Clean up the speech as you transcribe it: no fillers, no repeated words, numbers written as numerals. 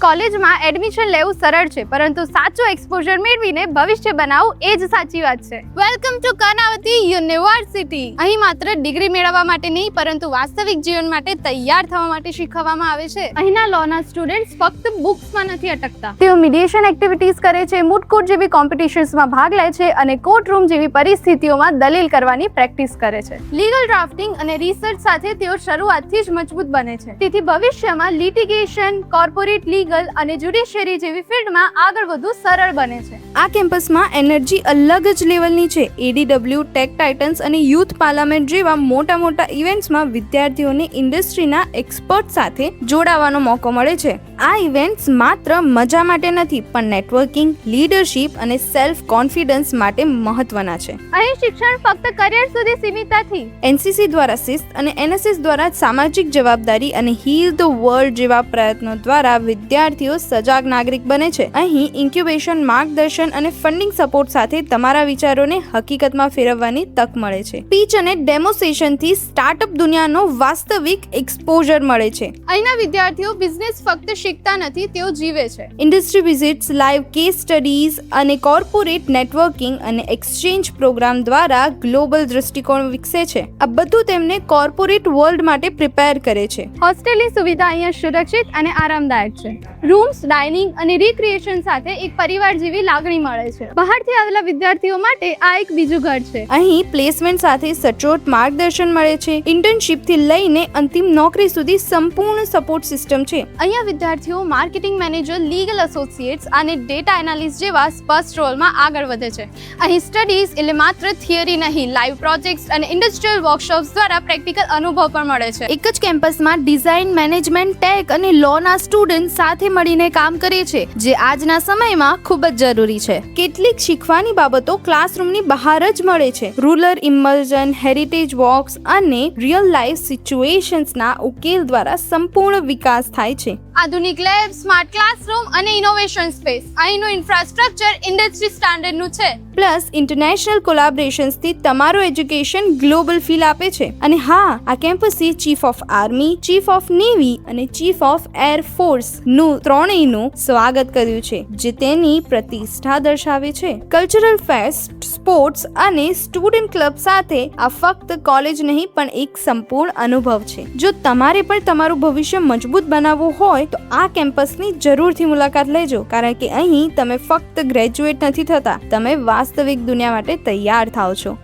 કોલેજમાં એડમિશન લેવું સરળ છે, પરંતુ સાચું એક્સપોઝર મેળવીને ભવિષ્ય બનાવવું એ જ સાચી વાત છે. Welcome to Karnavati university. અહીં માત્ર ડિગ્રી મેળવવા માટે નહીં, પરંતુ વાસ્તવિક જીવન માટે તૈયાર થવા માટે શીખવવામાં આવે છે. અહીંના લોના સ્ટુડન્ટ્સ ફક્ત બુક્સમાં નથી અટકતા. તેઓ મીડિયેશન એક્ટિવિટીઝ કરે છે, મૂટકોર્ટ જેવી કોમ્પિટિશન્સમાં ભાગ લે છે અને કોર્ટરૂમ જેવી પરિસ્થિતિઓમાં દલીલ કરવાની પ્રેક્ટિસ કરે છે. લીગલ ડ્રાફ્ટિંગ અને રિસર્ચ સાથે તેઓ શરૂઆતથી જ મજબૂત બને છે. તેથી ભવિષ્યમાં લિટિગેશન, કોર્પોરેટ લીગલ અને જ્યુડિશિયરી જેવી ફિલ્ડમાં આગળ વધવું સરળ બને છે. આ કેમ્પસમાં એનર્જી અલગ જ લેવલની છે. એડીડબ્લ્યુ, ટેક ટાઇટન્સ અને યુથ પાર્લામેન્ટ જેવા મોટા ઇવેન્ટ્સમાં વિદ્યાર્થીઓને ઇન્ડસ્ટ્રીના એક્સપર્ટ સાથે જોડાવાનો મોકો મળે છે. આ ઇવેન્ટ્સ માત્ર મજા માટે નથી, પણ નેટવર્કિંગ, લીડરશિપ અને સેલ્ફ કોન્ફિડન્સ માટે મહત્વના છે. અહીં શિક્ષણ ફક્ત કરિયર સુધી સીમિત નથી. એનસીસી દ્વારા શિસ્ત અને એનએસએસ દ્વારા સામાજિક જવાબદારી અને હીલ ધ વર્લ્ડ જેવા પ્રયત્નો દ્વારા વિદ્યાર્થીઓ સજાગ નાગરિક બને છે. અહીં ઇન્ક્યુબેશન, માર્ગદર્શન અને ફંડિંગ સપોર્ટ સાથે તમારા વિચારોને હકીકતમાં ફેરવવાની તક મળે છે. પીચ અને ડેમો સેશનથી સ્ટાર્ટઅપ દુનિયાનો વાસ્તવિક એક્સપોઝર મળે છે. અહીંના વિદ્યાર્થીઓ બિઝનેસ ફક્ત શીખતા નથી, તેઓ જીવે છે. Industry visits, live case studies અને કોર્પોરેટ નેટવર્કિંગ અને એક્સચેન્જ પ્રોગ્રામ દ્વારા ગ્લોબલ દૃષ્ટિકોણ વિકસે છે. આ બધું તેમને કોર્પોરેટ વર્લ્ડ માટે પ્રિપેર કરે છે. હોસ્ટેલની સુવિધા અહીંયા સુરક્ષિત અને આરામદાયક છે. રૂમ્સ, ડાઇનિંગ અને રિક્રિએશન સાથે એક પરિવાર જેવી લાગણી મળે છે. બહારથી આવેલા વિદ્યાર્થીઓ માટે આ એક બીજું ઘર છે. અહીં પ્લેસમેન્ટ સાથે સચોટ માર્ગદર્શન મળે છે. ઇન્ટર્નશિપથી લઈને અંતિમ નોકરી સુધી સંપૂર્ણ સપોર્ટ સિસ્ટમ છે. અહીંયા વિદ્યાર્થીઓ માર્કેટિંગ મેનેજર, લીગલ એસોસિએટ્સ અને ડેટા એનાલિસ્ટ જેવા સ્પષ્ટ રોલમાં આગળ વધે છે. અહીં સ્ટડીઝ એટલે માત્ર થિયરી નહીં, લાઈવ પ્રોજેક્ટ્સ અને ઇન્ડસ્ટ્રીયલ વર્કશોપ્સ દ્વારા પ્રેક્ટિકલ અનુભવ પણ મળે છે. એક જ કેમ્પસમાં ડિઝાઇન, મેનેજમેન્ટ, ટેક અને લોના સ્ટુડન્ટ સાથે મળીને કામ કરે છે, જે આજના સમયમાં ખૂબ જ જરૂરી છે. કેટલીક શીખવાની બાબતો ક્લાસરૂમની બહાર જ મળે છે. રૂરલ ઇમર્જન, હેરિટેજ વોક્સ અને રિયલ લાઈફ સિચ્યુએશન્સના ઉકેલ દ્વારા સંપૂર્ણ વિકાસ થાય છે. આધુનિક લેબ, સ્માર્ટ ક્લાસરૂમ અને ઇનોવેશન સ્પેસ. અહીંનું ઇન્ફ્રાસ્ટ્રક્ચર ઇન્ડસ્ટ્રી સ્ટાન્ડર્ડનું છે. પ્લસ ઇન્ટરનેશનલ કોલેબોરેશન્સથી તમારું એજ્યુકેશન ગ્લોબલ ફીલ આપે છે. અને હા, આ કેમ્પસે chief of army, chief of navy અને ચીફ ઓફ એર ફોર્સ નું ત્રણેયનું સ્વાગત કર્યું છે, જે તેની પ્રતિષ્ઠા દર્શાવે છે. કલ્ચરલ ફેસ્ટ, સ્પોર્ટ્સ અને સ્ટુડન્ટ ક્લબ સાથે આ ફક્ત કોલેજ નહીં, પણ એક સંપૂર્ણ અનુભવ છે. જો તમારે પણ તમારું ભવિષ્ય મજબૂત બનાવવું હોય તો આ કેમ્પસની જરૂરથી મુલાકાત લેજો, કારણ કે અહીં તમે ફક્ત ગ્રેજ્યુએટ નથી થતા, તમે વાસ્તવિક દુનિયા માટે તૈયાર થાઓ છો.